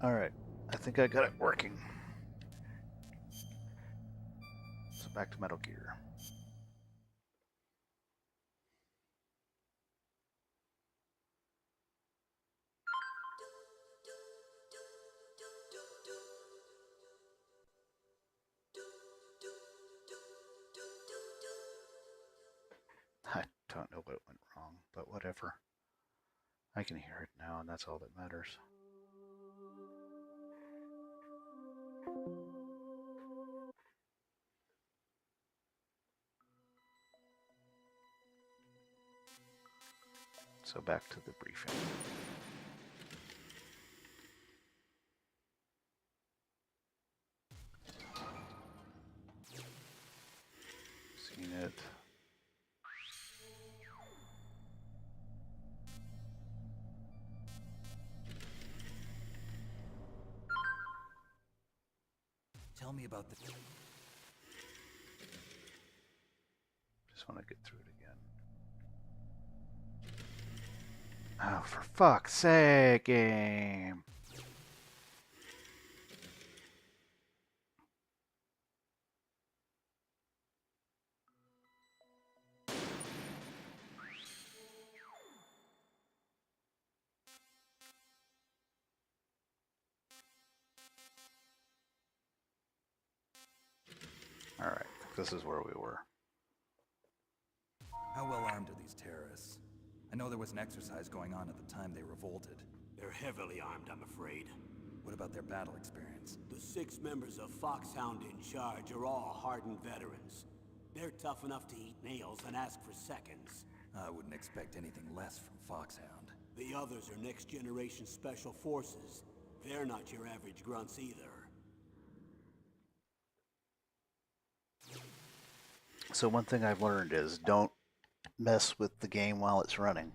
Alright, I think I got it working. So back to Metal Gear. I don't know what went wrong, but whatever. I can hear it now, and that's all that matters. So back to the briefing. Seen it. Tell me about the... Just want to get through it again. Oh, for fuck's sake, game. Alright, this is where we were. How well armed are these terrorists? I know there was an exercise going on at the time they revolted. They're heavily armed, I'm afraid. What about their battle experience? The 6 members of Foxhound in charge are all hardened veterans. They're tough enough to eat nails and ask for seconds. I wouldn't expect anything less from Foxhound. The others are next-generation special forces. They're not your average grunts either. So one thing I've learned is don't mess with the game while it's running.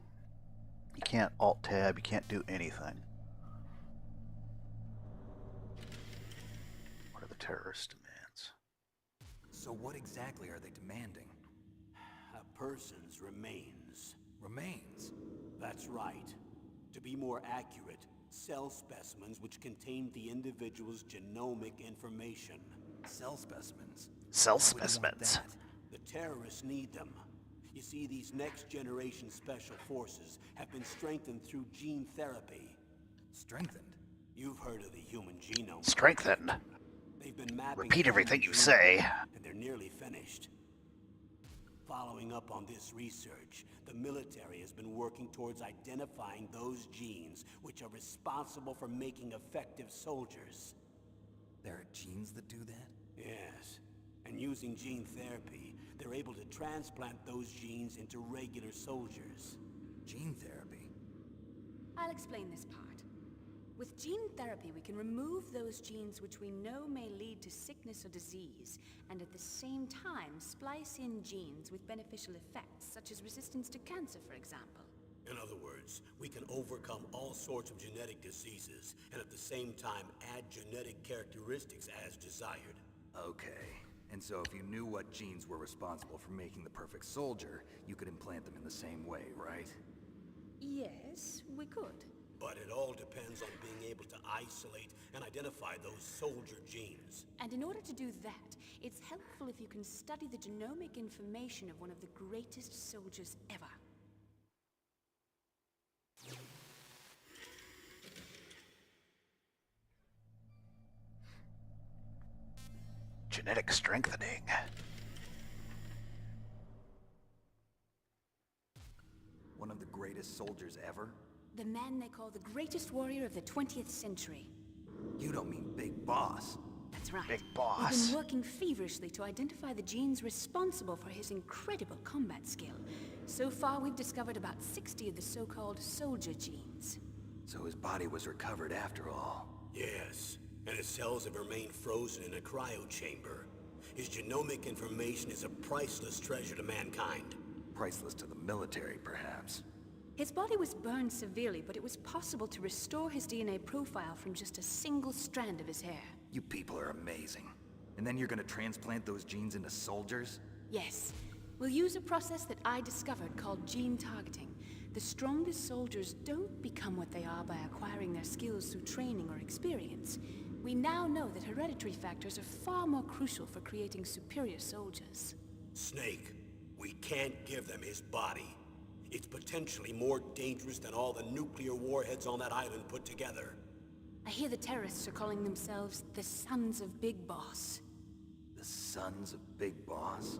You can't alt-tab, you can't do anything. What are the terrorist demands? So what exactly are they demanding? A person's remains. Remains? That's right. To be more accurate, cell specimens which contain the individual's genomic information. Cell specimens? Cell Why would you want specimens. that? The terrorists need them. You see, these next-generation special forces have been strengthened through gene therapy. Strengthened? You've heard of the human genome. Strengthened. They've been mapping... Repeat everything you human say. genome, and they're nearly finished. Following up on this research, the military has been working towards identifying those genes which are responsible for making effective soldiers. There are genes that do that? Yes. And using gene therapy, they're able to transplant those genes into regular soldiers. Gene therapy? I'll explain this part. With gene therapy, we can remove those genes which we know may lead to sickness or disease, and at the same time splice in genes with beneficial effects, such as resistance to cancer, for example. In other words, we can overcome all sorts of genetic diseases, and at the same time add genetic characteristics as desired. Okay. And so if you knew what genes were responsible for making the perfect soldier, you could implant them in the same way, right? Yes, we could. But it all depends on being able to isolate and identify those soldier genes. And in order to do that, it's helpful if you can study the genomic information of one of the greatest soldiers ever. Genetic strengthening. One of the greatest soldiers ever? The man they call the greatest warrior of the 20th century. You don't mean Big Boss. That's right. Big We've Boss. been working feverishly to identify the genes responsible for his incredible combat skill. So far, we've discovered about 60 of the so-called soldier genes. So his body was recovered after all. Yes, and his cells have remained frozen in a cryo chamber. His genomic information is a priceless treasure to mankind. Priceless to the military, perhaps. His body was burned severely, but it was possible to restore his DNA profile from just a single strand of his hair. You people are amazing. And then you're gonna transplant those genes into soldiers? Yes. We'll use a process that I discovered called gene targeting. The strongest soldiers don't become what they are by acquiring their skills through training or experience. We now know that hereditary factors are far more crucial for creating superior soldiers. Snake, we can't give them his body. It's potentially more dangerous than all the nuclear warheads on that island put together. I hear the terrorists are calling themselves the Sons of Big Boss. The Sons of Big Boss?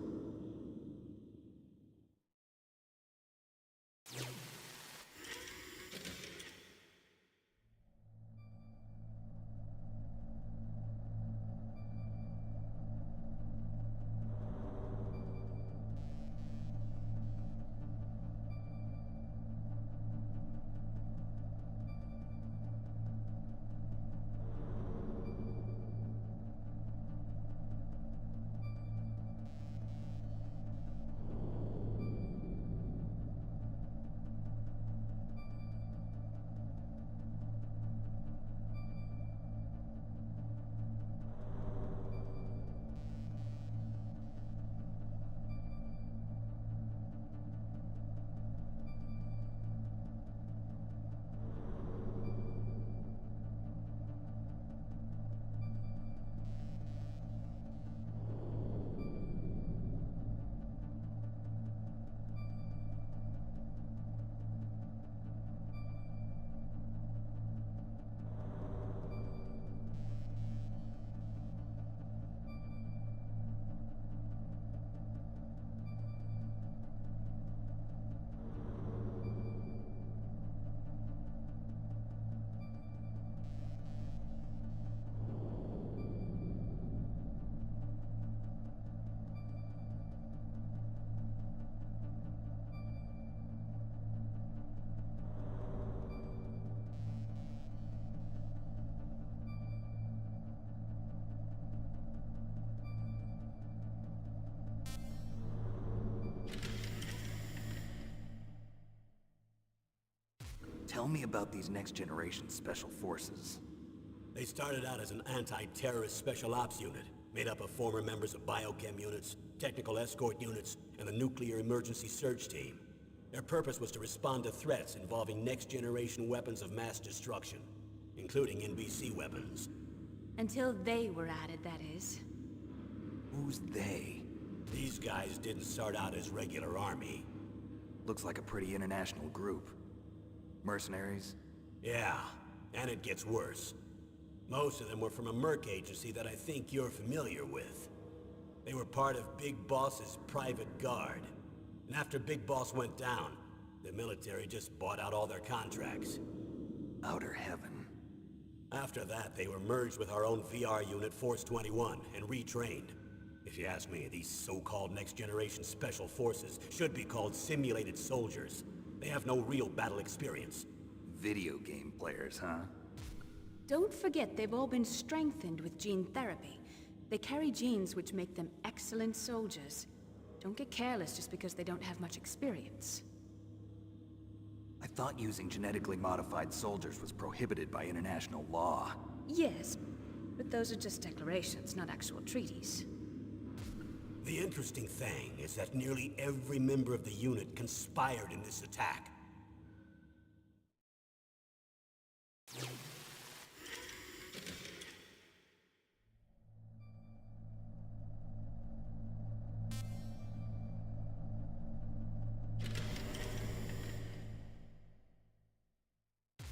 Tell me about these next-generation special forces. They started out as an anti-terrorist special ops unit, made up of former members of biochem units, technical escort units, and the nuclear emergency search team. Their purpose was to respond to threats involving next-generation weapons of mass destruction, including NBC weapons. Until they were added, that is. Who's they? These guys didn't start out as regular army. Looks like a pretty international group. Mercenaries? Yeah, and it gets worse. Most of them were from a merc agency that I think you're familiar with. They were part of Big Boss's private guard. And after Big Boss went down, the military just bought out all their contracts. Outer heaven. After that, they were merged with our own VR unit, Force 21, and retrained. If you ask me, these so-called next-generation special forces should be called simulated soldiers. They have no real battle experience. Video game players, huh? Don't forget they've all been strengthened with gene therapy. They carry genes which make them excellent soldiers. Don't get careless just because they don't have much experience. I thought using genetically modified soldiers was prohibited by international law. Yes, but those are just declarations, not actual treaties. The interesting thing is that nearly every member of the unit conspired in this attack.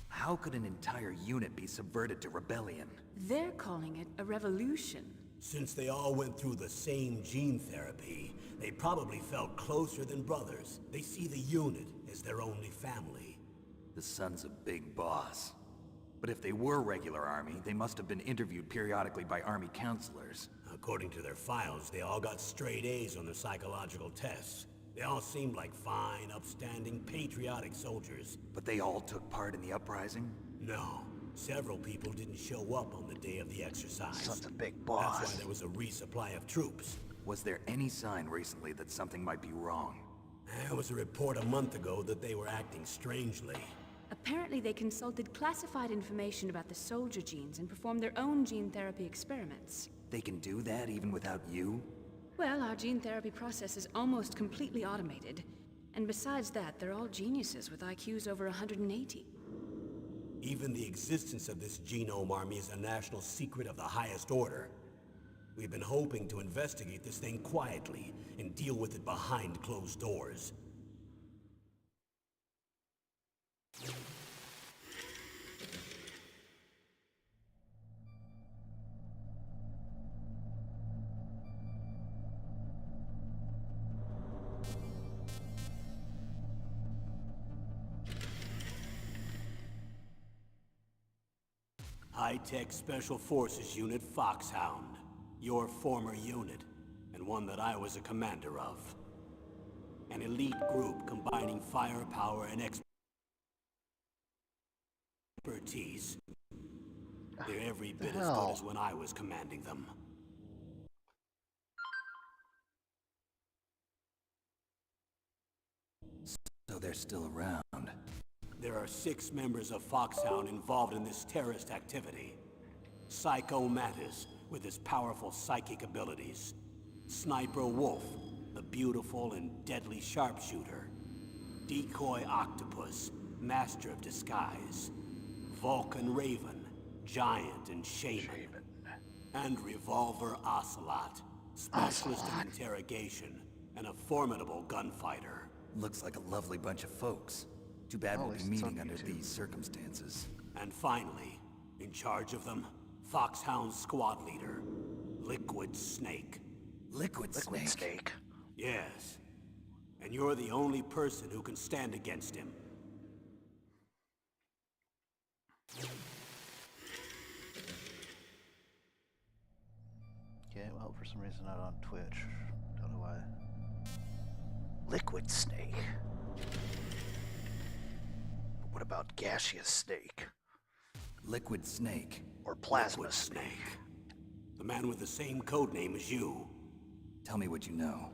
How could an entire unit be subverted to rebellion? They're calling it a revolution. Since they all went through the same gene therapy, they probably felt closer than brothers. They see the unit as their only family. The Sons of Big Boss. But if they were regular army, they must have been interviewed periodically by army counselors. According to their files, they all got straight A's on their psychological tests. They all seemed like fine, upstanding, patriotic soldiers. But they all took part in the uprising? No. Several people didn't show up on the day of the exercise. Sons of Big Boss. That's why there was a resupply of troops. Was there any sign recently that something might be wrong? There was a report a month ago that they were acting strangely. Apparently they consulted classified information about the soldier genes and performed their own gene therapy experiments. They can do that even without you? Well, our gene therapy process is almost completely automated. And besides that, they're all geniuses with IQs over 180. Even the existence of this genome army is a national secret of the highest order. We've been hoping to investigate this thing quietly and deal with it behind closed doors. High-Tech Special Forces Unit Foxhound. Your former unit, and one that I was a commander of. An elite group combining firepower and expertise. They're every bit as good as when I was commanding them. So they're still around. There are 6 members of Foxhound involved in this terrorist activity. Psycho Mantis, with his powerful psychic abilities. Sniper Wolf, the beautiful and deadly sharpshooter. Decoy Octopus, master of disguise. Vulcan Raven, giant and shaman. And Revolver Ocelot, specialist in interrogation and a formidable gunfighter. Looks like a lovely bunch of folks. Too bad we'll be meeting under these circumstances. And finally, in charge of them, Foxhound's squad leader, Liquid Snake. Liquid Snake? Yes. And you're the only person who can stand against him. Okay, well, for some reason not on Twitch. Don't know why. Liquid Snake. But what about Gaseous Snake? Liquid Snake. Or Plasma Liquid Snake. The man with the same code name as you. Tell me what you know.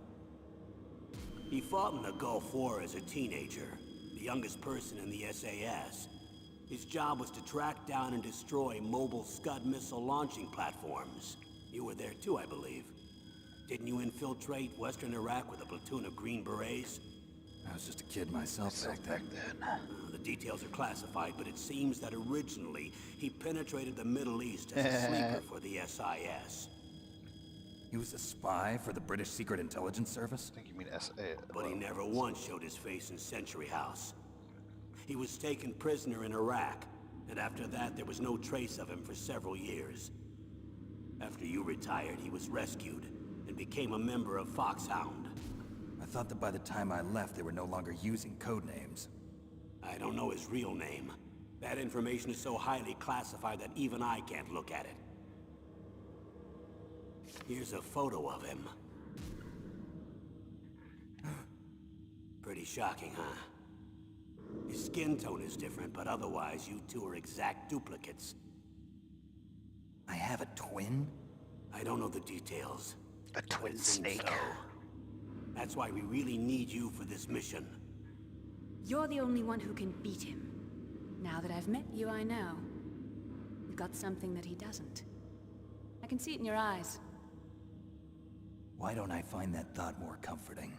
He fought in the Gulf War as a teenager, the youngest person in the SAS. His job was to track down and destroy mobile Scud missile launching platforms. You were there too, I believe. Didn't you infiltrate Western Iraq with a platoon of Green Berets? I was just a kid myself back then. The details are classified, but it seems that originally he penetrated the Middle East as a sleeper for the SIS. He was a spy for the British Secret Intelligence Service? I think you mean SA. But he never once showed his face in Century House. He was taken prisoner in Iraq, and after that there was no trace of him for several years. After you retired, he was rescued and became a member of Foxhound. I thought that by the time I left, they were no longer using code names. I don't know his real name. That information is so highly classified that even I can't look at it. Here's a photo of him. Pretty shocking, huh? His skin tone is different, but otherwise you two are exact duplicates. I have a twin? I don't know the details. A twin It seems snake. so. That's why we really need you for this mission. You're the only one who can beat him. Now that I've met you, I know. You've got something that he doesn't. I can see it in your eyes. Why don't I find that thought more comforting?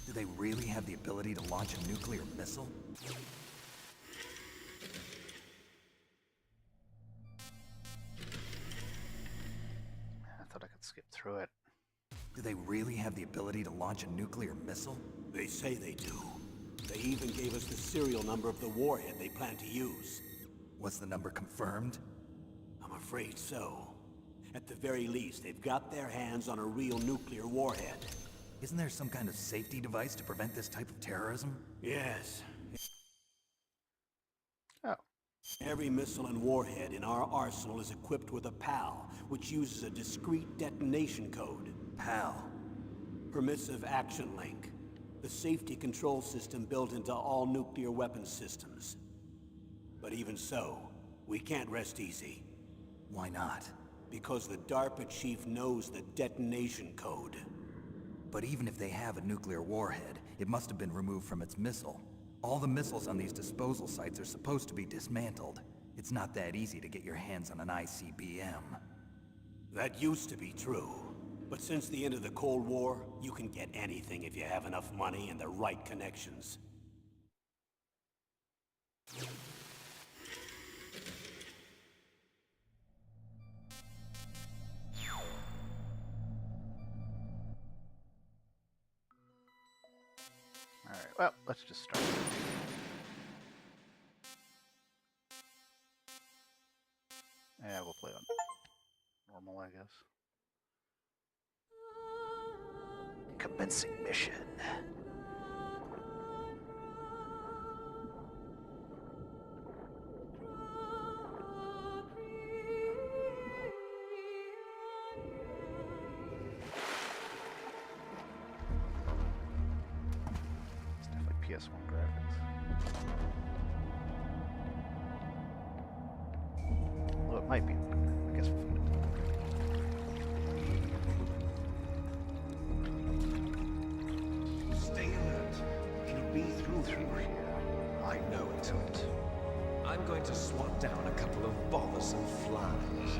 Do they really have the ability to launch a nuclear missile? I thought I could skip through it. Do they really have the ability to launch a nuclear missile? They say they do. They even gave us the serial number of the warhead they plan to use. Was the number confirmed? I'm afraid so. At the very least, they've got their hands on a real nuclear warhead. Isn't there some kind of safety device to prevent this type of terrorism? Yes. Oh. Every missile and warhead in our arsenal is equipped with a PAL, which uses a discrete detonation code. PAL. Permissive Action Link. The safety control system built into all nuclear weapons systems. But even so, we can't rest easy. Why not? Because the DARPA chief knows the detonation code. But even if they have a nuclear warhead, It must have been removed from its missile. All the missiles on these disposal sites are supposed to be dismantled. It's not that easy to get your hands on an ICBM. That used to be true. But since the end of the Cold War, you can get anything if you have enough money and the right connections. Alright, well, let's just start. Yeah, we'll play on normal, I guess. Commencing mission. It's definitely PS1 graphics. Well, it might be. I guess we'll find out. Stay alert. It'll be through here. I know it. I'm going to swat down a couple of bothersome flies.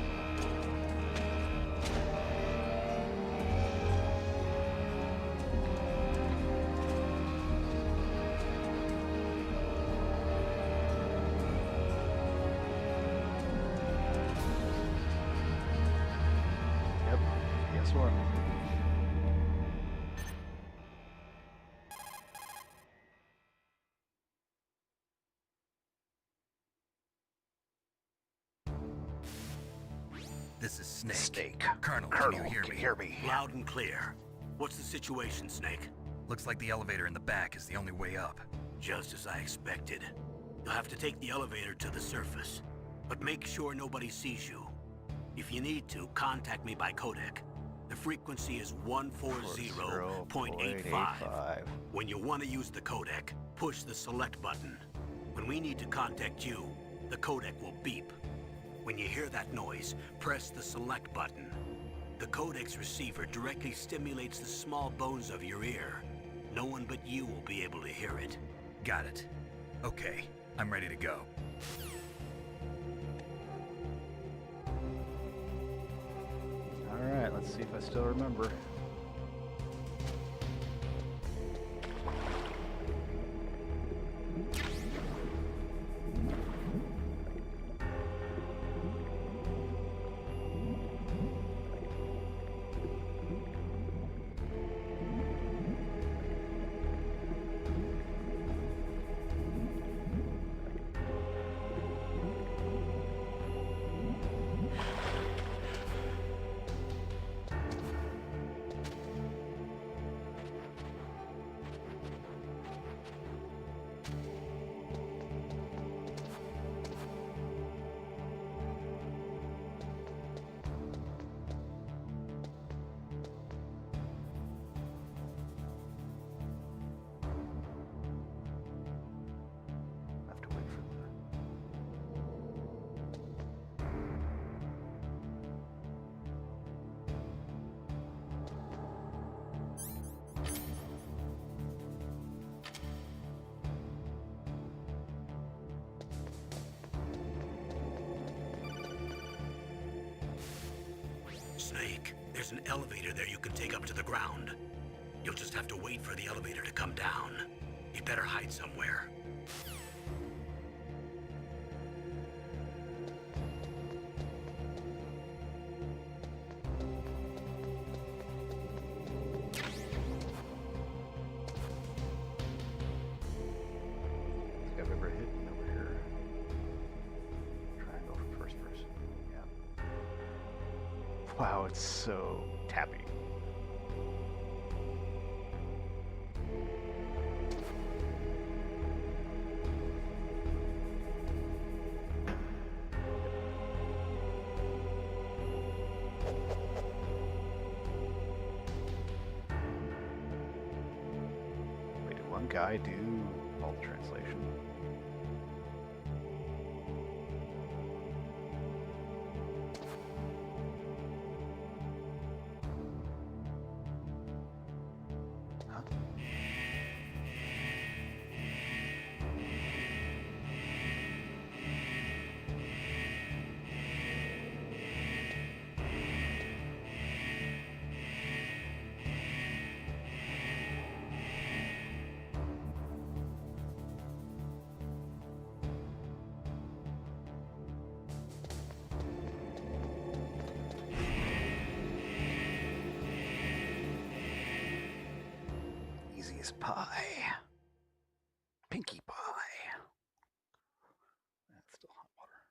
Yep, PS1. This is Snake. Snake. Colonel, Colonel, can you hear me? Loud and clear. What's the situation, Snake? Looks like the elevator in the back is the only way up. Just as I expected. You'll have to take the elevator to the surface. But make sure nobody sees you. If you need to, contact me by codec. The frequency is 140.85. When you want to use the codec, push the select button. When we need to contact you, the codec will beep. When you hear that noise, press the select button. The codec's receiver directly stimulates the small bones of your ear. No one but you will be able to hear it. Got it. Okay, I'm ready to go. Alright, let's see if I still remember. Have to wait for the... Snake, there's an elevator there you can take up to the ground. You'll just have to wait for the elevator to come down. You better hide somewhere. I think I've ever hidden over here. Triangle for first person. Yeah. Wow, it's so tappy. Wait, did one guy do all the translation? Huh? Pinky's pie. Pinkie pie. That's still hot water.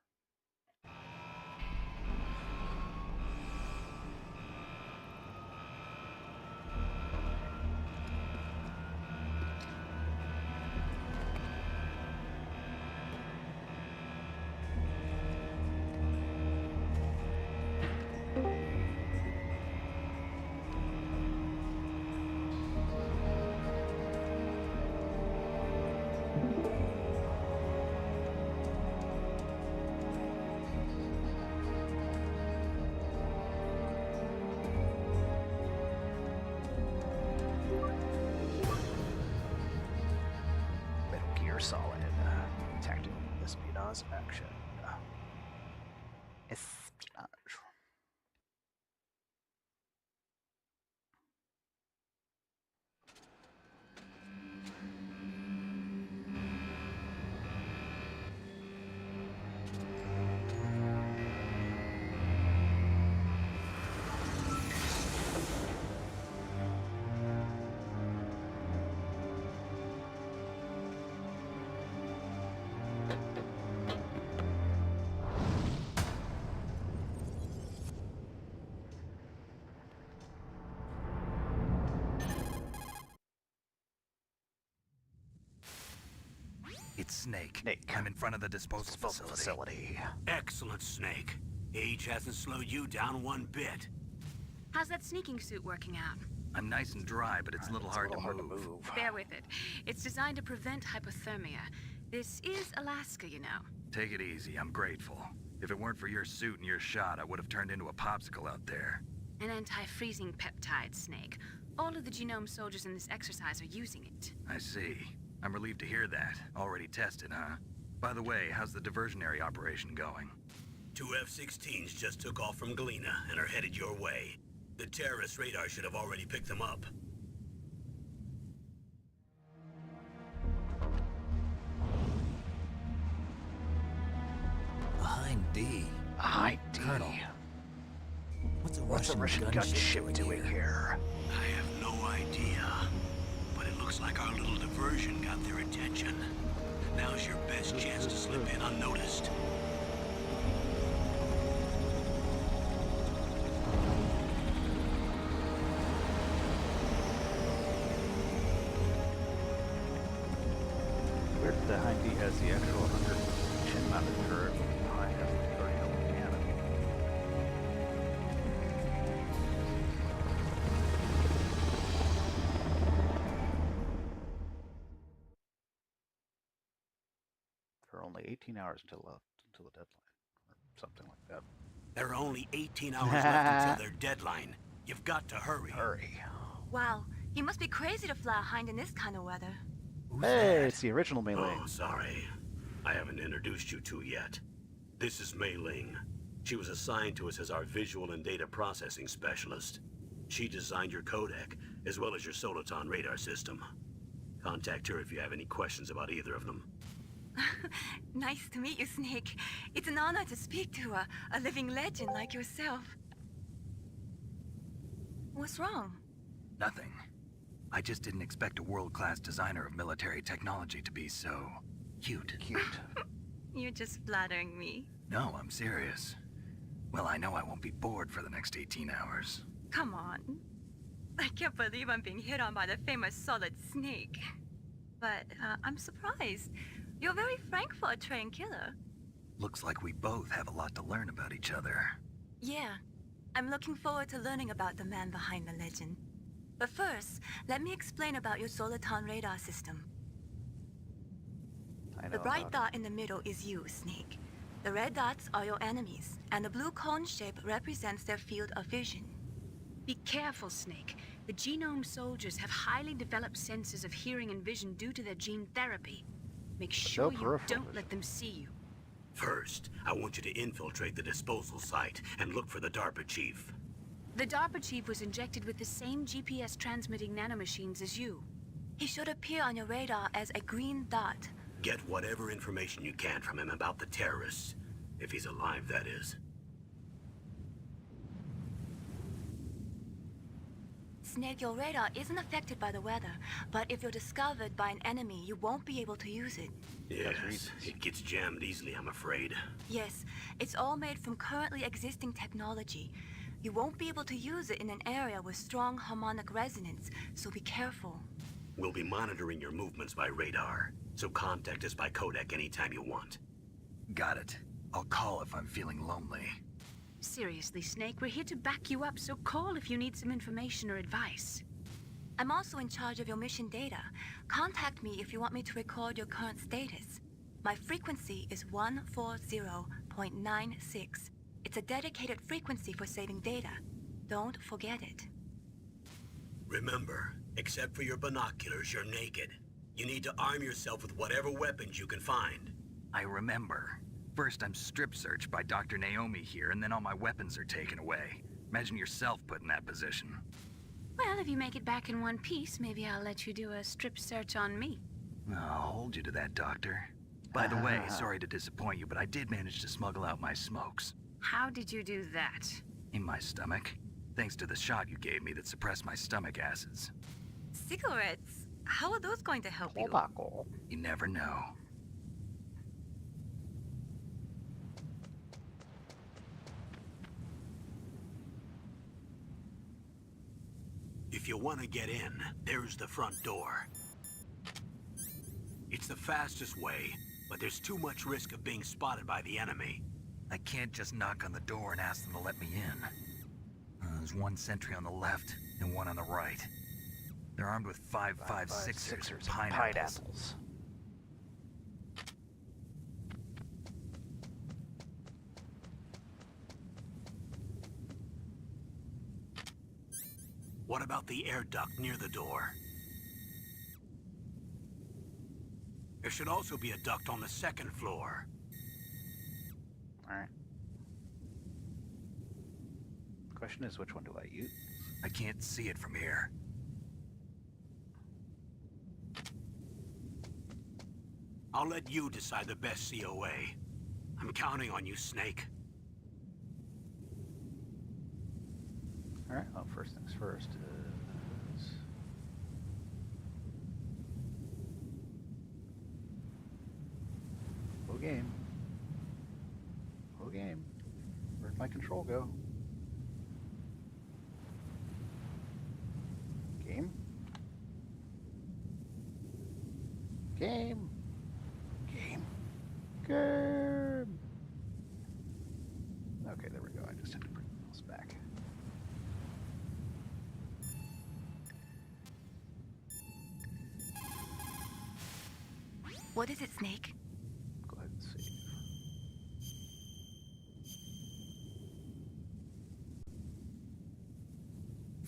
Metal Gear Solid. Tactical espionage action. Espionage. It's Snake. Snake. I'm in front of the disposal Disposal facility. facility. Excellent, Snake. Age hasn't slowed you down one bit. How's that sneaking suit working out? I'm nice and dry, but it's a little, It's hard, a little to move. Bear with it. It's designed to prevent hypothermia. This is Alaska, you know. Take it easy, I'm grateful. If it weren't for your suit and your shot, I would have turned into a popsicle out there. An anti-freezing peptide, Snake. All of the genome soldiers in this exercise are using it. I see. I'm relieved to hear that. Already tested, huh? By the way, how's the diversionary operation going? 2 F-16s just took off from Galena and are headed your way. The terrorist radar should have already picked them up. Behind D. Hi, D. Colonel. What's a What's a Russian gunship doing here? I have no idea. But it looks like our little diversion got their attention. Now's your best chance to slip in unnoticed. Weird that the Hind D has the actual 100 chin mounted turret, but the Hind has the 30 double cannon. There are only 18 hours until the deadline, or something like that. There are only 18 hours left until their deadline. You've got to hurry. Hurry. Wow, you must be crazy to fly a hind in this kind of weather. Hey, it's the original Melee. Oh, sorry. I haven't introduced you to yet. This is Mei Ling. She was assigned to us as our visual and data processing specialist. She designed your codec, as well as your Soliton radar system. Contact her if you have any questions about either of them. Nice to meet you, Snake. It's an honor to speak to a living legend like yourself. What's wrong? Nothing. I just didn't expect a world-class designer of military technology to be so cute. Cute. You're just flattering me. No, I'm serious. Well, I know I won't be bored for the next 18 hours. Come on. I can't believe I'm being hit on by the famous Solid Snake. But I'm surprised. You're very frank for a trained killer. Looks like we both have a lot to learn about each other. Yeah. I'm looking forward to learning about the man behind the legend. But first, let me explain about your Soliton radar system. I know The bright about dot in the middle is you, Snake. The red dots are your enemies, and the blue cone shape represents their field of vision. Be careful, Snake. The genome soldiers have highly developed senses of hearing and vision due to their gene therapy. Make sure you peripheral don't vision. let them see you. First, I want you to infiltrate the disposal site and look for the DARPA chief. The DARPA chief was injected with the same GPS transmitting nanomachines as you. He should appear on your radar as a green dot. Get whatever information you can from him about the terrorists. If he's alive, that is. Snake, your radar isn't affected by the weather, but if you're discovered by an enemy, you won't be able to use it. Yes, it gets jammed easily, I'm afraid. Yes, it's all made from currently existing technology. You won't be able to use it in an area with strong harmonic resonance, so be careful. We'll be monitoring your movements by radar, so contact us by codec anytime you want. Got it. I'll call if I'm feeling lonely. Seriously, Snake, we're here to back you up, so call if you need some information or advice. I'm also in charge of your mission data. Contact me if you want me to record your current status. My frequency is 140.96. It's a dedicated frequency for saving data. Don't forget it. Remember, except for your binoculars, you're naked. You need to arm yourself with whatever weapons you can find. I remember. First, I'm strip searched by Dr. Naomi here, and then all my weapons are taken away. Imagine yourself put in that position. Well, if you make it back in one piece, maybe I'll let you do a strip search on me. I'll hold you to that, Doctor. By the way, sorry to disappoint you, but I did manage to smuggle out my smokes. How did you do that? In my stomach. Thanks to the shot you gave me that suppressed my stomach acids. Cigarettes? How are those going to help you? You never know. If you want to get in, there's the front door. It's the fastest way, but there's too much risk of being spotted by the enemy. I can't just knock on the door and ask them to let me in. There's one sentry on the left and one on the right. They're armed with 5.56ers and pineapples. What about the air duct near the door? There should also be a duct on the second floor. Alright. Question is, which one do I use? I can't see it from here. I'll let you decide the best COA. I'm counting on you, Snake. Alright, well, first things first is... Full game. Full game. Where'd my control go? Game? Game? Game? Game! Okay, there we go. I just had to bring the mouse back. What is it, Snake? Go ahead and save.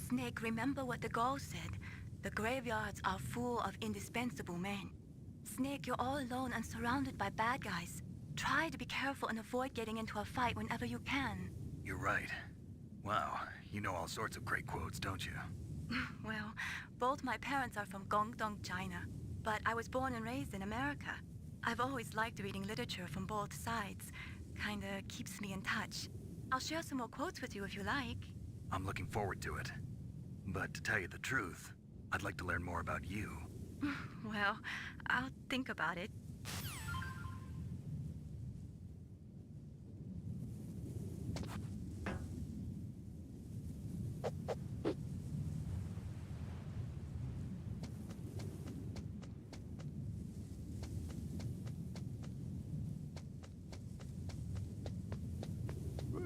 Snake, remember what the Gaul said. The graveyards are full of indispensable men. Snake, you're all alone and surrounded by bad guys. Try to be careful and avoid getting into a fight whenever you can. You're right. Wow, you know all sorts of great quotes, don't you? Well, both my parents are from Guangdong, China. But I was born and raised in America. I've always liked reading literature from both sides. Kinda keeps me in touch. I'll share some more quotes with you if you like. I'm looking forward to it. But to tell you the truth, I'd like to learn more about you. Well, I'll think about it.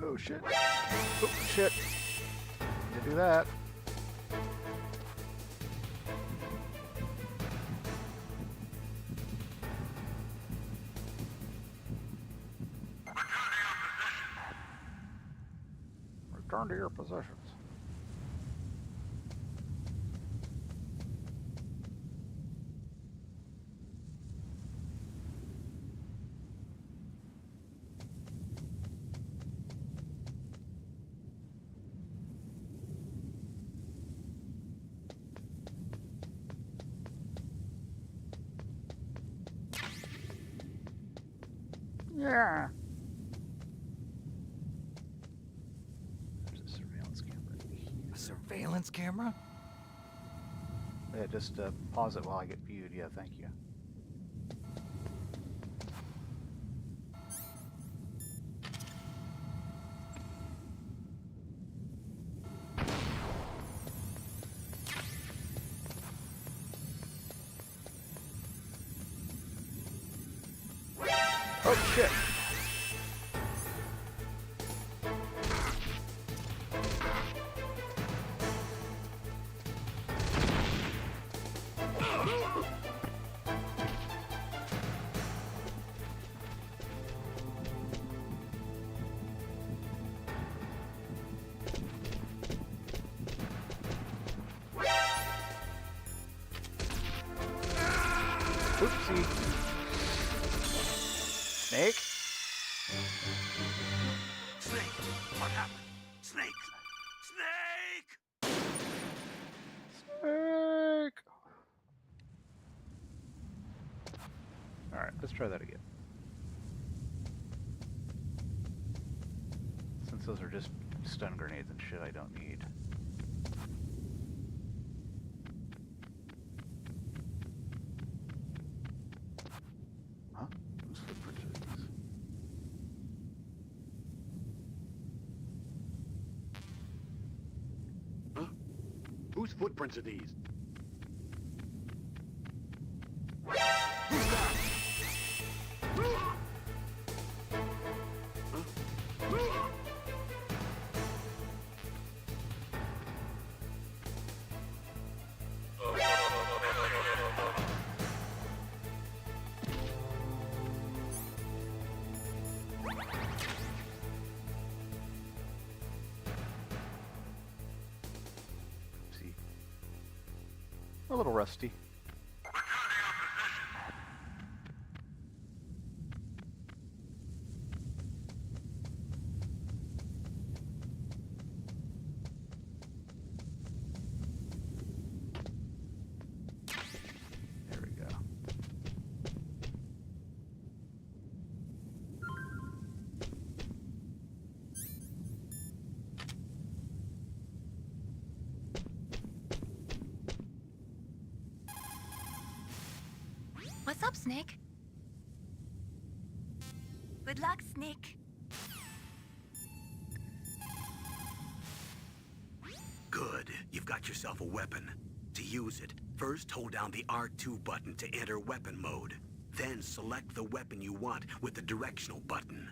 Oh shit. Oh shit. Need to do that. Return to your positions. Yeah. There's a surveillance camera. A surveillance camera? Yeah, just pause it while I get viewed. Yeah, thank you. Oh shit! Oopsie. Snake? Snake! What happened? Snake! Snake! Snake! Alright, let's try that again. Since those are just stun grenades and shit I don't need. Huh? Whose footprints are these? Huh? Whose footprints are these? See. A little rusty. There we go. What's up, Snake? Good luck, Snake. Good. You've got yourself a weapon. To use it, first hold down the R2 button to enter weapon mode. Then select the weapon you want with the directional button.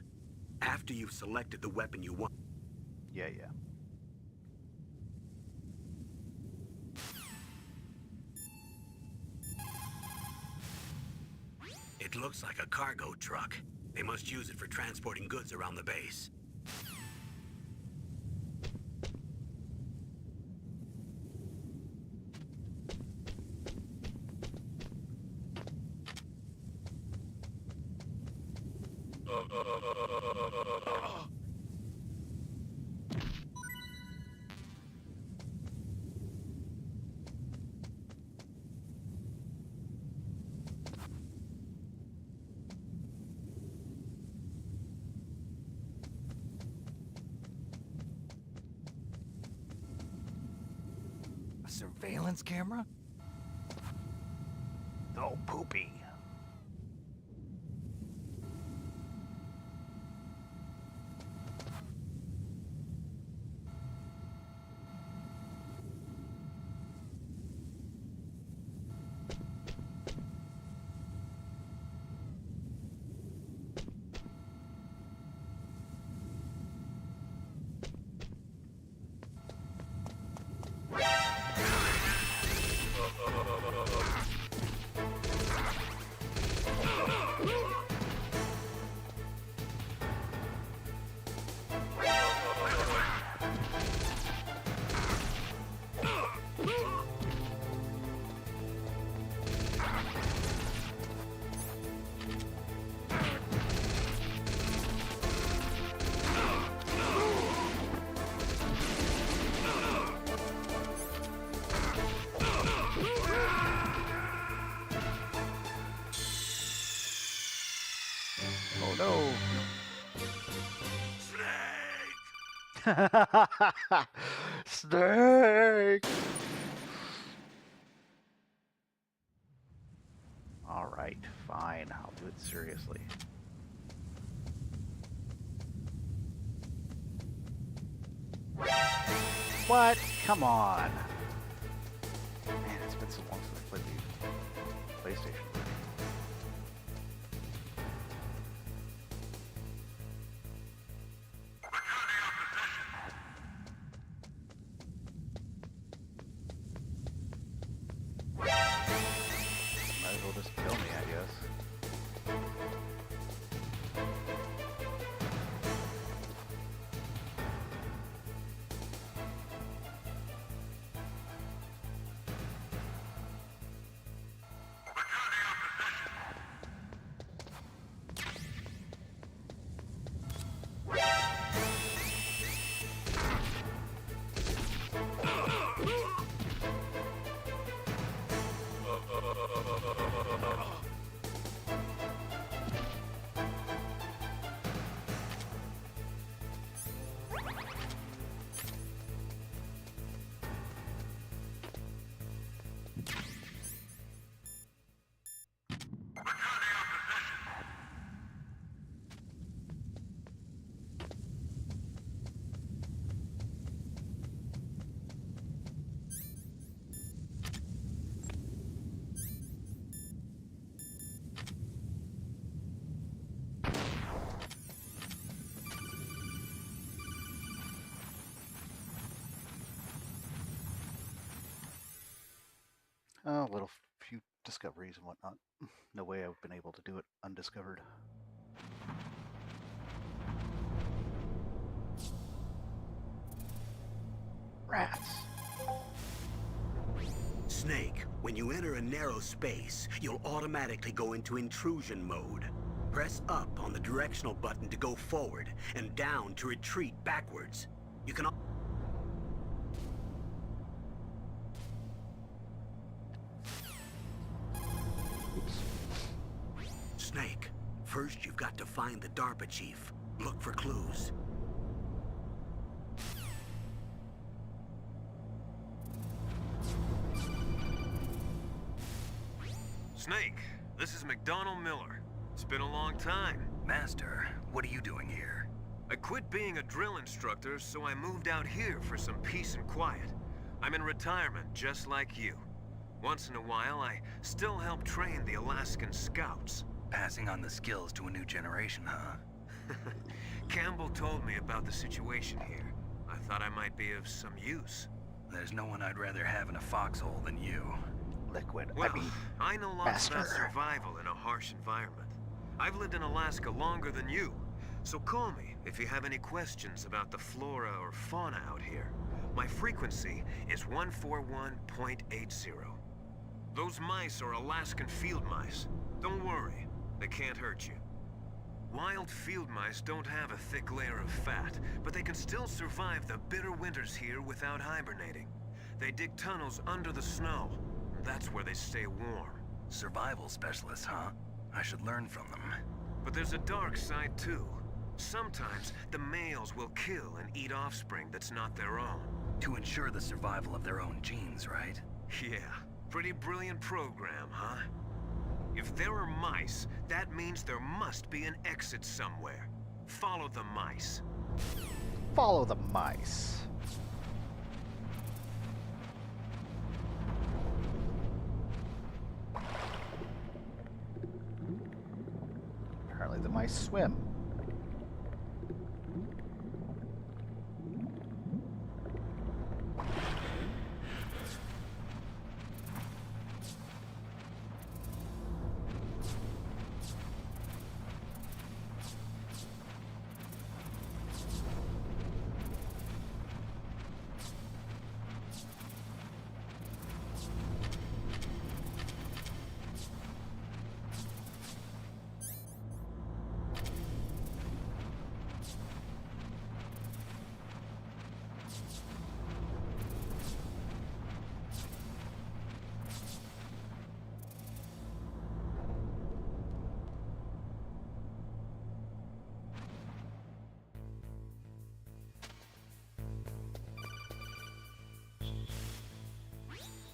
After you've selected the weapon you want... Yeah. It looks like a cargo truck. They must use it for transporting goods around the base. A surveillance camera? Oh, poopy. Oh no. Snake! Alright, fine. I'll do it seriously. What? Come on. Man, it's been so long since I played the PlayStation. Might as well just kill me, I guess. Oh, little few discoveries and whatnot. No way I've been able to do it undiscovered. Rats. Snake, when you enter a narrow space, you'll automatically go into intrusion mode. Press up on the directional button to go forward, and down to retreat backwards. You can... Snake, first you've got to find the DARPA chief. Look for clues. Snake, this is McDonald Miller. It's been a long time. Master, what are you doing here? I quit being a drill instructor, so I moved out here for some peace and quiet. I'm in retirement, just like you. Once in a while, I still help train the Alaskan Scouts. Passing on the skills to a new generation, huh? Campbell told me about the situation here. I thought I might be of some use. There's no one I'd rather have in a foxhole than you. Liquid. Well, I mean, I know lots Master. about survival in a harsh environment. I've lived in Alaska longer than you, so call me if you have any questions about the flora or fauna out here. My frequency is 141.80. Those mice are Alaskan field mice. Don't worry, they can't hurt you. Wild field mice don't have a thick layer of fat, but they can still survive the bitter winters here without hibernating. They dig tunnels under the snow. That's where they stay warm. Survival specialists, huh? I should learn from them. But there's a dark side too. Sometimes the males will kill and eat offspring that's not their own. To ensure the survival of their own genes, right? Yeah, pretty brilliant program, huh? If there are mice, that means there must be an exit somewhere. Follow the mice. follow the mice. Apparently the mice swim.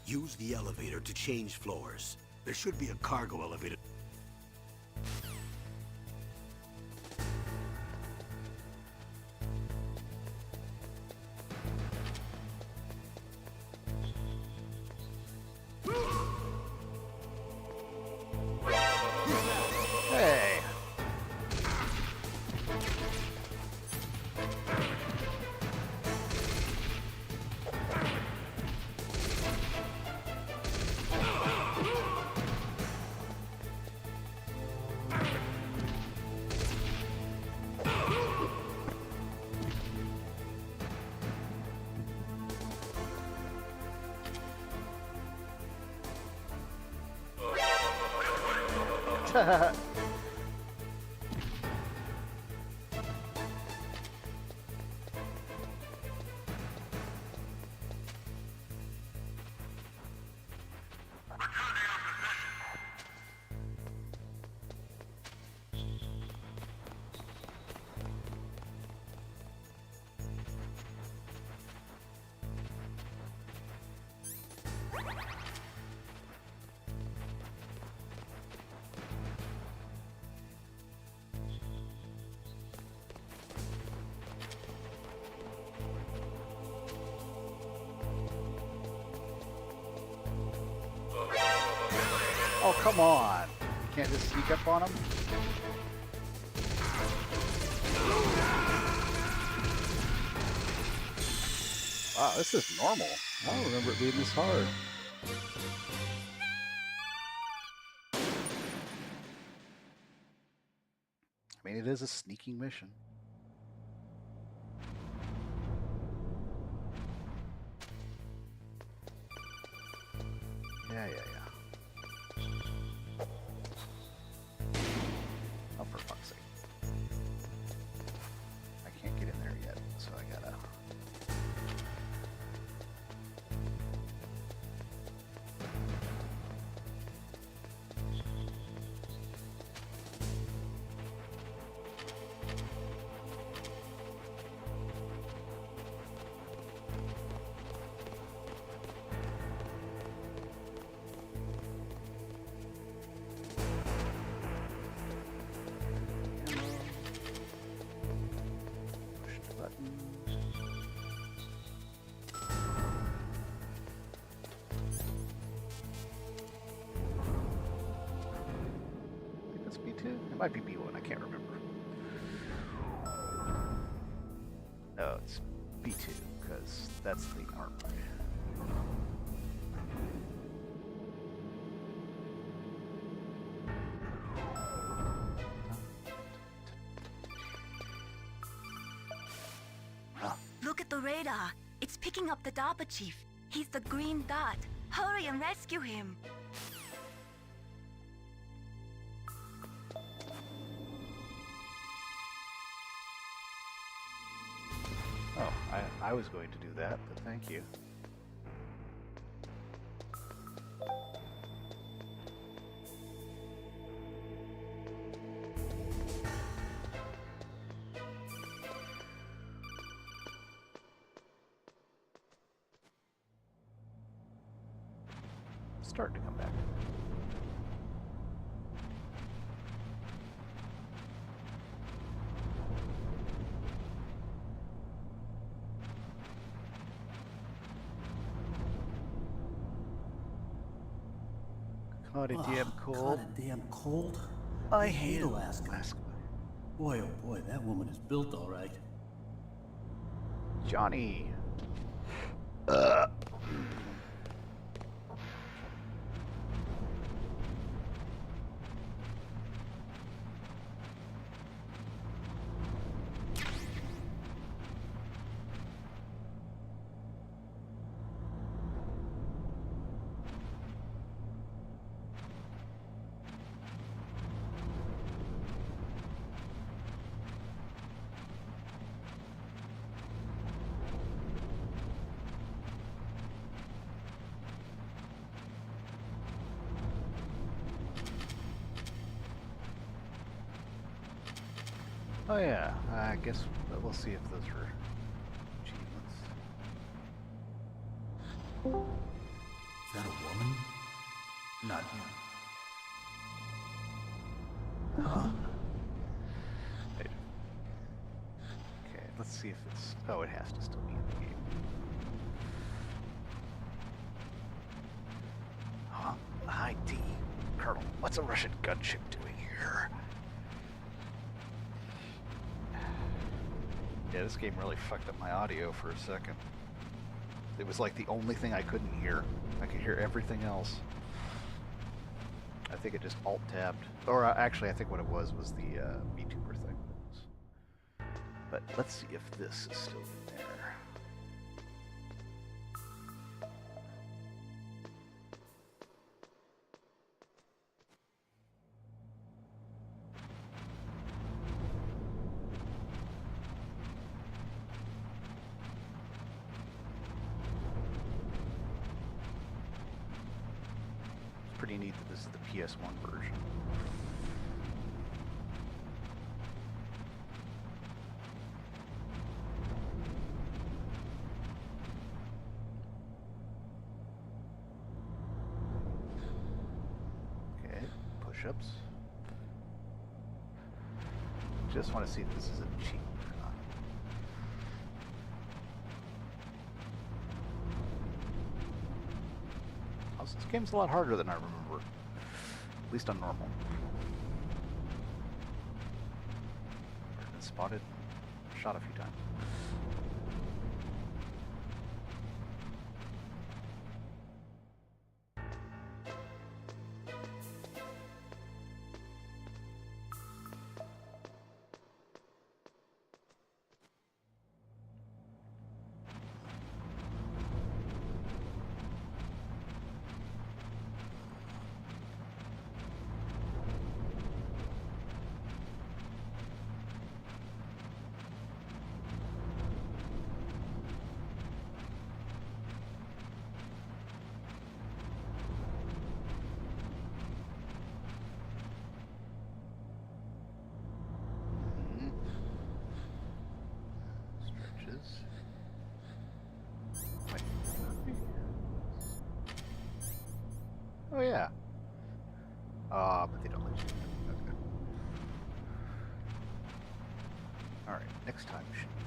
Use the elevator to change floors. There should be a cargo elevator. Hey! Oh, come on. You can't just sneak up on them? Wow, this is normal. I don't remember it being this hard. I mean, it is a sneaking mission. Yeah. Oh, for fuck's sake. I can't get in there yet, so I gotta... It might be B1, I can't remember. No, it's B2, because that's the armor. Look at the radar. It's picking up the DARPA chief. He's the green dot. Hurry and rescue him. Oh, I was going to do that, but thank you. Starting to come back. Caught it damn cold. Caught it damn cold. I hate Alaska. Boy, oh boy, that woman is built all right. Johnny. Oh yeah, I guess we'll see if those are achievements. Is that a woman? Not him. Huh? Wait. Okay, let's see if it's... Oh, it has to still be in the game. Huh? ID. Colonel, what's a Russian gunship doing here? Yeah, this game really fucked up my audio for a second. It was like the only thing I couldn't hear. I could hear everything else. I think it just alt-tabbed. Or actually, I think what it was the VTuber thing. But let's see if this is still in there. Pretty neat that this is the PS1 version. Okay, push-ups. Just want to see if this is a cheat or not. This game's a lot harder than I remember. At least on normal. Been spotted, shot a few times. Oh yeah. But they don't let you. Okay. All right. Next time should be,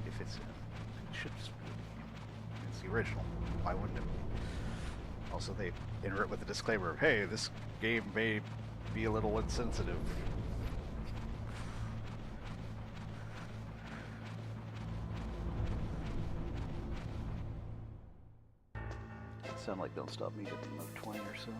if it's in, it should just be. It's the original. Why wouldn't it be? Also, they enter it with a disclaimer of, "Hey, this game may be a little insensitive." Sound like Don't Stop Me getting another 20 or so.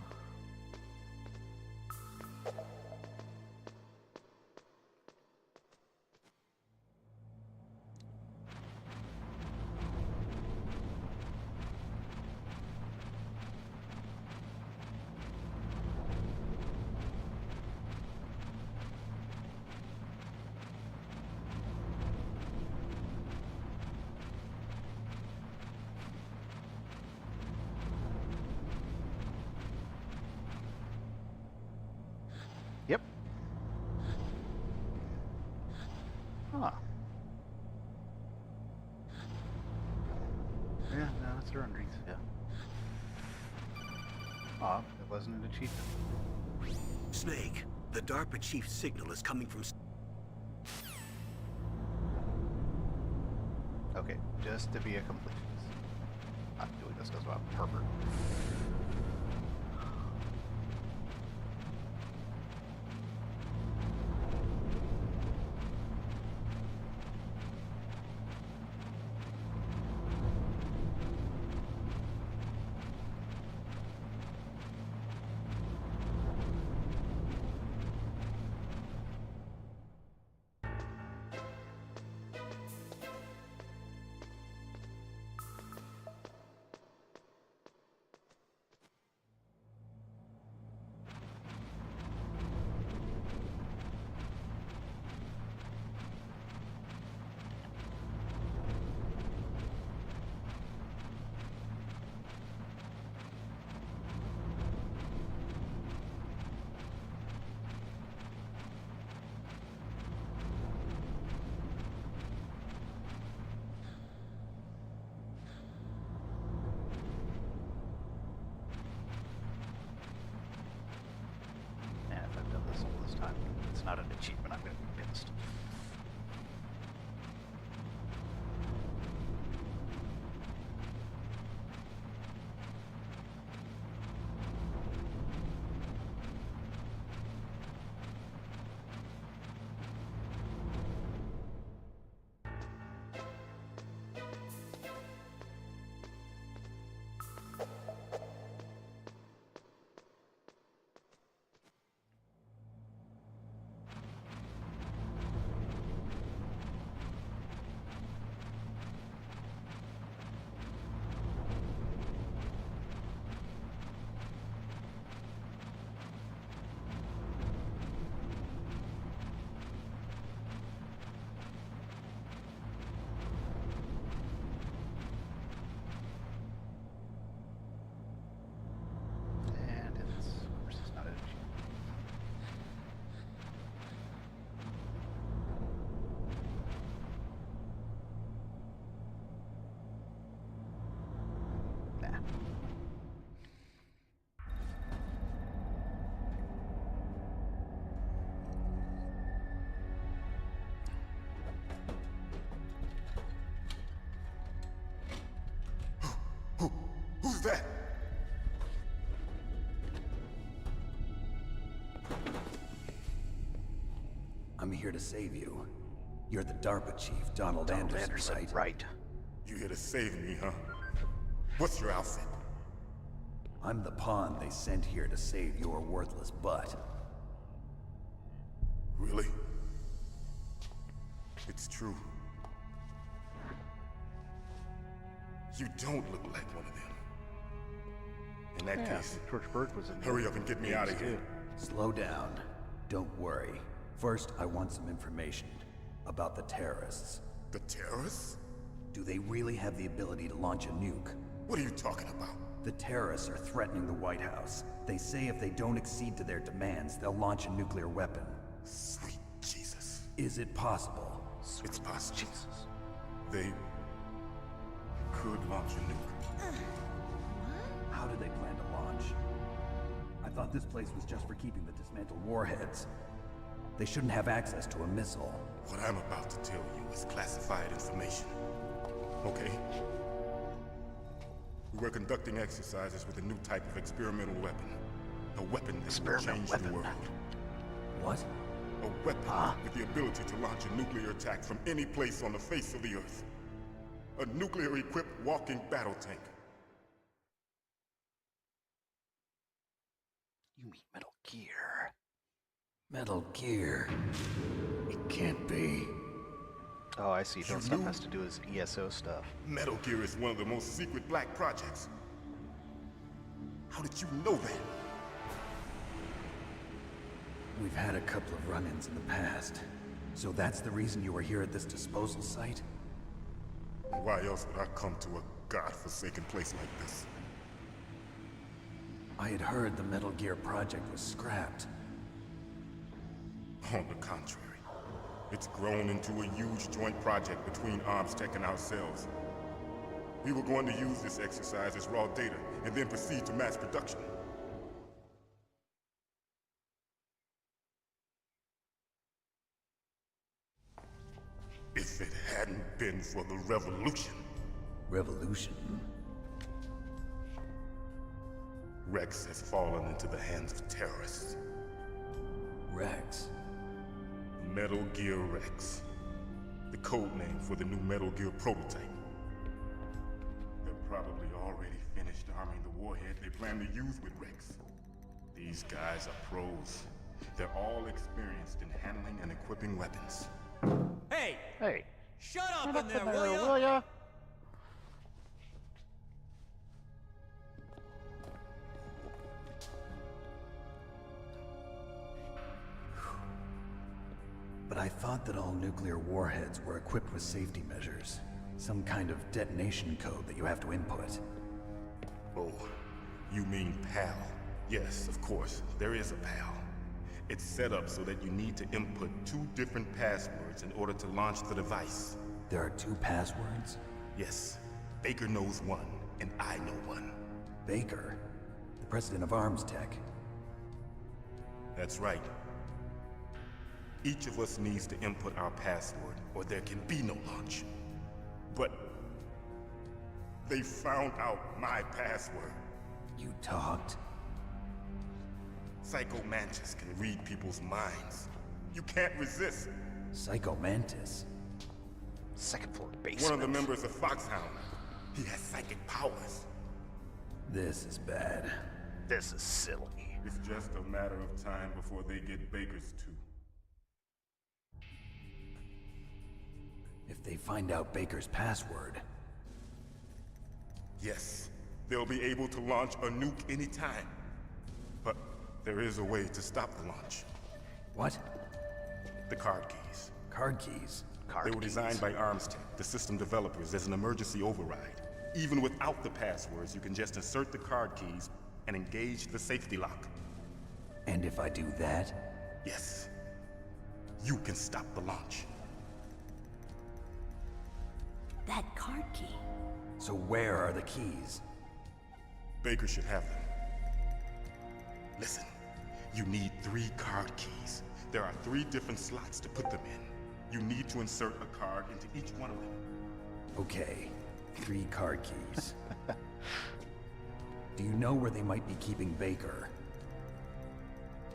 Yep. Huh. Yeah, no, it's their underneath, yeah. Aw, it wasn't an achievement. Snake, the DARPA chief's signal is coming from... Okay, just to be a completionist. I'm doing this because I'm Herbert. Who's that? I'm here to save you. You're the DARPA chief, Donald Anderson, right? You here to save me, huh? What's your outfit? I'm the pawn they sent here to save your worthless butt. Really? It's true. You don't look like one of them. In that case, George Bird was in hurry up and get me out of here. Slow down. Don't worry. First, I want some information about the terrorists. The terrorists? Do they really have the ability to launch a nuke? What are you talking about? The terrorists are threatening the White House. They say if they don't accede to their demands, they'll launch a nuclear weapon. Sweet Jesus. Is it possible? It's possible. Jesus. They could launch a nuke. How do they plan to launch? I thought this place was just for keeping the dismantled warheads. They shouldn't have access to a missile. What I'm about to tell you is classified information. Okay? We were conducting exercises with a new type of experimental weapon. A weapon that will change the world. What? A weapon with the ability to launch a nuclear attack from any place on the face of the Earth. A nuclear-equipped walking battle tank. You mean Metal Gear? Metal Gear. It can't be. Oh, I see. You That stuff knew? has to do with ESO stuff. Metal Gear is one of the most secret black projects. How did you know that? We've had a couple of run-ins in the past. So that's the reason you were here at this disposal site? Why else would I come to a godforsaken place like this? I had heard the Metal Gear project was scrapped. On the contrary, it's grown into a huge joint project between ArmsTech and ourselves. We were going to use this exercise as raw data and then proceed to mass production. If it hadn't been for the revolution, Revolution? Rex has fallen into the hands of terrorists. Rex? Metal Gear Rex. The code name for the new Metal Gear prototype. They're probably already finished arming the warhead they plan to use with Rex. These guys are pros. They're all experienced in handling and equipping weapons. Hey! Hey, Shut up get in up there, in there, will will ya? ya? But I thought that all nuclear warheads were equipped with safety measures. Some kind of detonation code that you have to input. Oh, you mean PAL? Yes, of course, there is a PAL. It's set up so that you need to input 2 different passwords in order to launch the device. There are 2 passwords? Yes, Baker knows one, and I know one. Baker, the president of ArmsTech. That's right. Each of us needs to input our password, or there can be no launch. But they found out my password. You talked? Psycho Mantis can read people's minds. You can't resist. Psycho Mantis? Second floor basement. One of the members of Foxhound. He has psychic powers. This is bad. This is silly. It's just a matter of time before they get Baker's too. If they find out Baker's password... Yes, they'll be able to launch a nuke anytime. But there is a way to stop the launch. What? The card keys. Card keys? They were designed by ArmsTech, the system developers, as an emergency override. Even without the passwords, you can just insert the card keys and engage the safety lock. And if I do that? Yes. You can stop the launch. That card key. So where are the keys? Baker should have them. Listen, you need 3 card keys. There are 3 different slots to put them in. You need to insert a card into each one of them. Okay, 3 card keys. Do you know where they might be keeping Baker?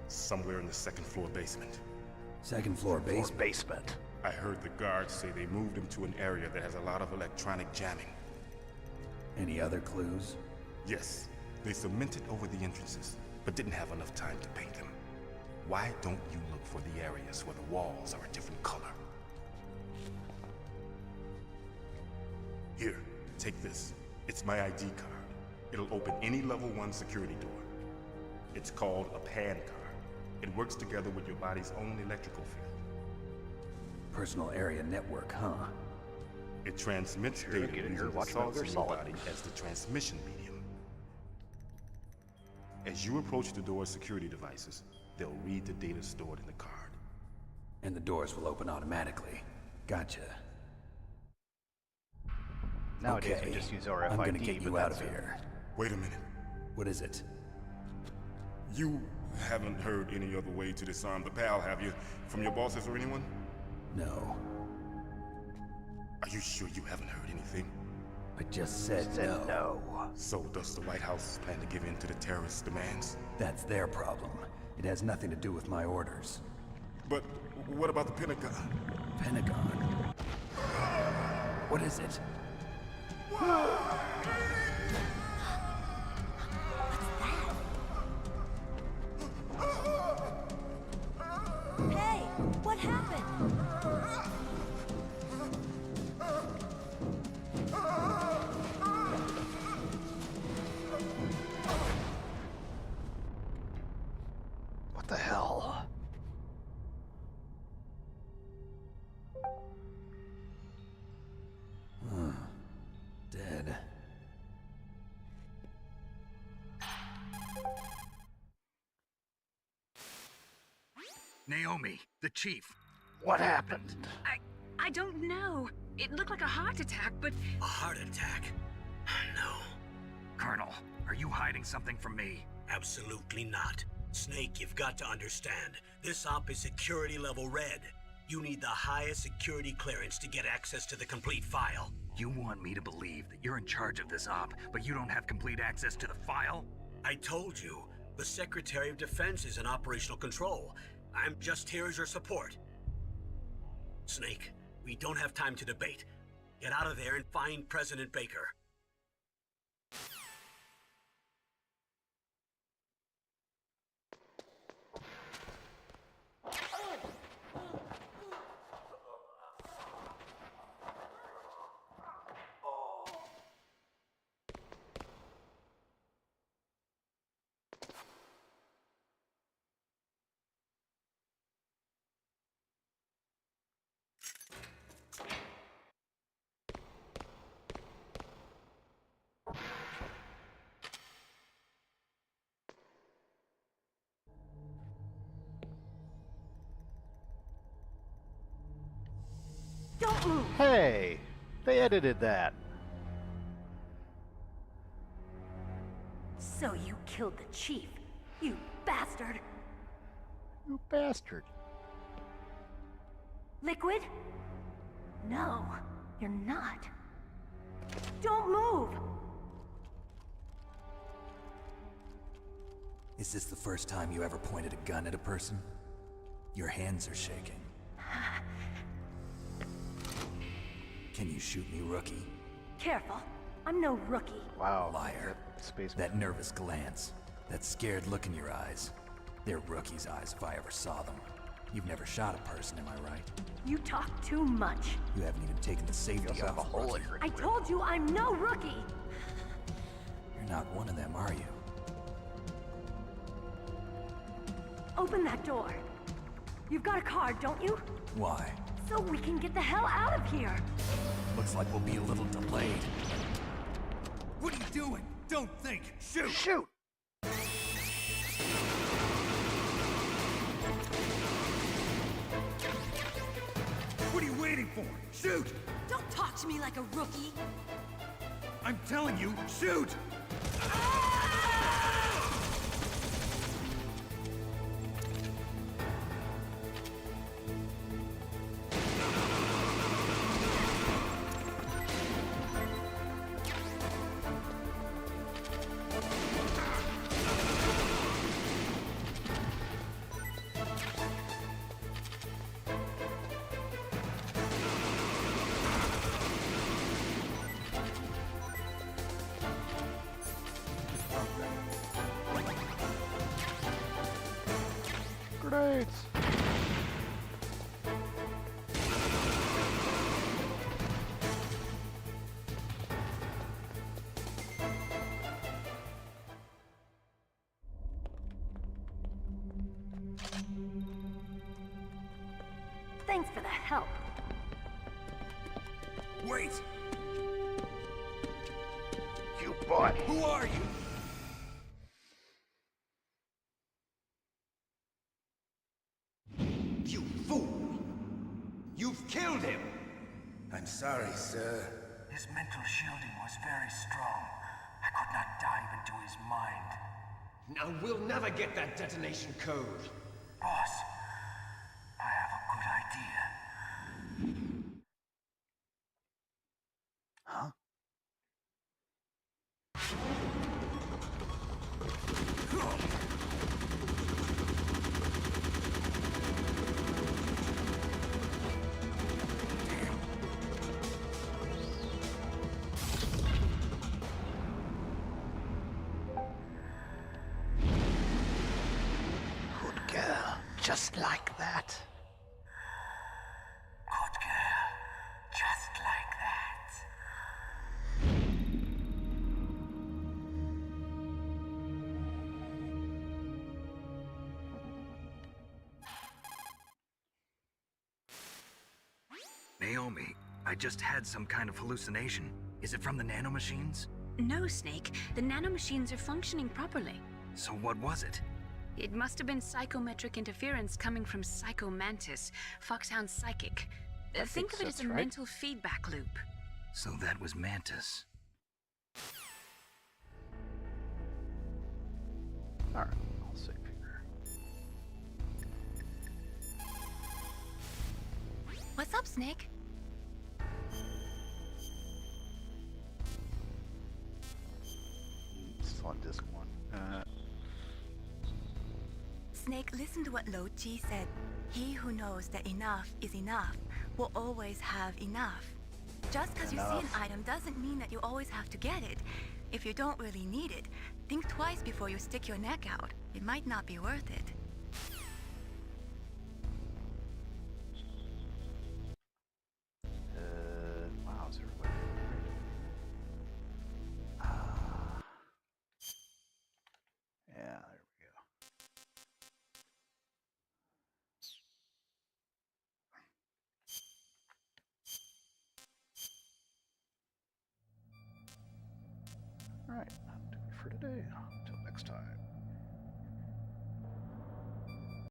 Somewhere in the second floor basement. Second floor basement? Basement. I heard the guards say they moved him to an area that has a lot of electronic jamming. Any other clues? Yes, they cemented over the entrances, but didn't have enough time to paint them. Why don't you look for the areas where the walls are a different color? Here, take this. It's my ID card. It'll open any level 1 security door. It's called a PAN card. It works together with your body's own electrical field. Personal area network, huh? It transmits Sure, data get in using here, the watch salts Metal in Gear your Solid. body as the transmission medium. As you approach the door's security devices, they'll read the data stored in the card. And the doors will open automatically. Gotcha. Nowadays Okay, we just use RFID. I'm gonna get but you out that's of here. Wait a minute. What is it? You haven't heard any other way to disarm the PAL, have you? From your bosses or anyone? No. Are you sure you haven't heard anything? I just said no. So does the White House plan to give in to the terrorists' demands? That's their problem. It has nothing to do with my orders. But what about the Pentagon? Pentagon? What is it? Hey, what happened? What the hell? Dead. Naomi, the chief. What happened? I don't know. It looked like a heart attack, but A heart attack? No, Colonel, are you hiding something from me? absolutely not. Snake, you've got to understand. This op is security level red. You need the highest security clearance to get access to the complete file. You want me to believe that you're in charge of this op, but you don't have complete access to the file? I told you, the Secretary of Defense is in operational control. I'm just here as your support. Snake, we don't have time to debate. Get out of there and find President Baker. Don't move! Hey, they edited that. So you killed the chief, you bastard! You bastard. Liquid? No, you're not. Don't move! Is this the first time you ever pointed a gun at a person? Your hands are shaking. Can you shoot me, rookie? Careful, I'm no rookie. Wow. Liar. Space. That nervous glance. That scared look in your eyes. They're rookie's eyes if I ever saw them. You've never shot a person, am I right? You talk too much. You haven't even taken the You safety also have a off, hole rookie. in your I told you I'm no rookie! You're not one of them, are you? Open that door. You've got a card, don't you? Why? So we can get the hell out of here! Looks like we'll be a little delayed. What are you doing? Don't think! Shoot! Shoot! What are you waiting for? Shoot! Don't talk to me like a rookie! I'm telling you, shoot! help. Wait! You bought. Who are you? You fool! You've killed him! I'm sorry, sir. His mental shielding was very strong. I could not dive into his mind. Now we'll never get that detonation code. Boss, I have a good idea. Huh? Good girl. Just like that. Good girl. Just like that. Naomi, I just had some kind of hallucination. Is it from the nanomachines? No, Snake. The nanomachines are functioning properly. So what was it? It must have been psychometric interference coming from Psycho Mantis, Foxhound's psychic. Think of it as a mental feedback loop. So that was Mantis. Alright, I'll save here. What's up, Snake? Still on disc 1. Snake, listen to what Lo Ji said. He who knows that enough is enough will always have enough. Just because you see an item doesn't mean that you always have to get it. If you don't really need it, think twice before you stick your neck out. It might not be worth it. Wow, is everybody yeah, there we go. Alright, that'll do it for today. Until next time.